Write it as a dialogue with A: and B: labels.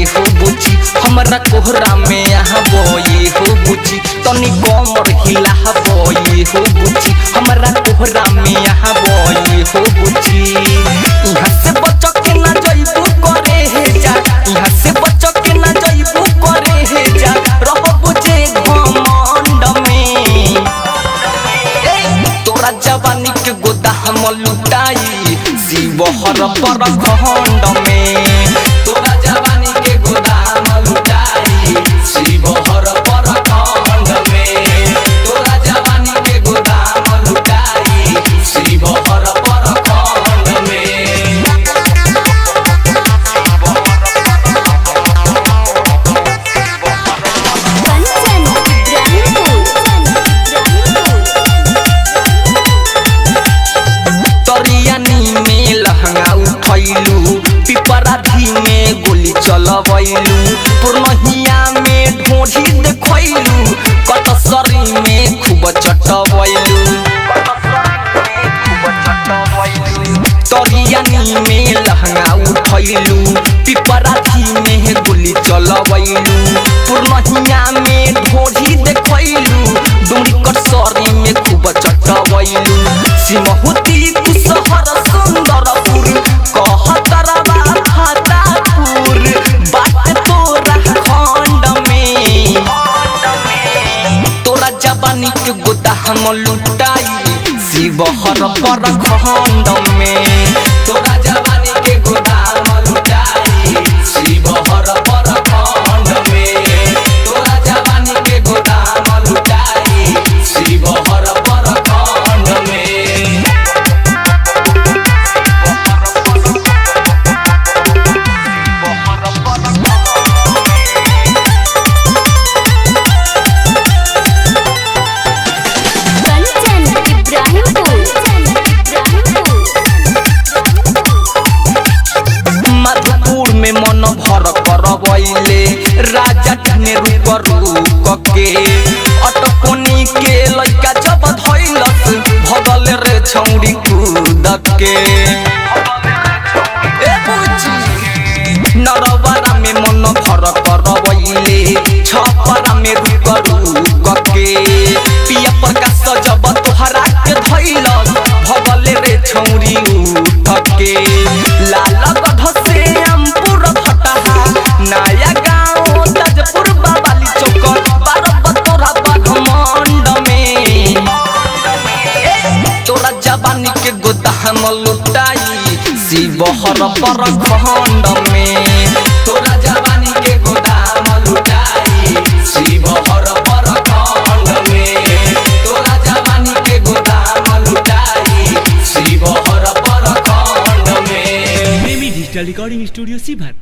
A: हमरा कोहरा में यहाँ बोई हो बुची तनी कमर हिला बोई हो बुची हमरा कोहरा में यहाँ बोई हो बुची यहाँ से बच के ना जइबू करे हे जा यहाँ से बच के ना जइबू करे हे जा रह बुझे घमंड में तोरा जवानी के गोदाम लुटाई शिवहर पर खंड में तोरा जवानी के गोदाम लुटाई शिवहर पर खंड में तोरा जवानी के गोदाम लुटाई शिवहर पर खंड में तरियानी में लहंगा उठैलू पिपराधी में गोली चलवैलू पुरनहिया में ढोढ़ी देखैलू कटसरी में खूब चटवैलू तरियानी में लहंगा उठैलू पिपराधी में गोली चलवैलू पुरनहिया में ढोढ़ी देखैलू डुमरी कटसरी में खूब चटवैलू सिमहुती कुशहर सुंदरपुर कहतरवा फतापुर बात तोरा खंड में तोरा जवानी के गोदाम लुटाई शिवहर पर खंड में तोरा जवानी के गोदाम लुटाई शिवहर पर खंड में तोरा जवानी के गोदाम लुटाई शिवहर पर खंड में मधुपुर में मन भर करवैले राजा ने रुक रुक के अटकोनी के लइका जब धैलस भगल रे छौड़ी कूद के ए बुची नरवरा में मन भर करवैले छपरा में रुक रुक के पिया प्रकाश जब तोहरा के धैलस भगल रे छौड़ी उठ के लाल गध से अमपुर फटहा नया गाँव ताजपुर बाबाली चौक बारह तोरा बाघमंड में तोरा जवानी के गोदाम लुटाई शिवहर पर खंड में तोरा जवानी के गोदाम लुटाई शिवहर पर खंड में तोरा जवानी के गोदाम लुटाई शिवहर पर खंड में
B: डिजिटल रिकॉर्डिंग स्टूडियो सीभर।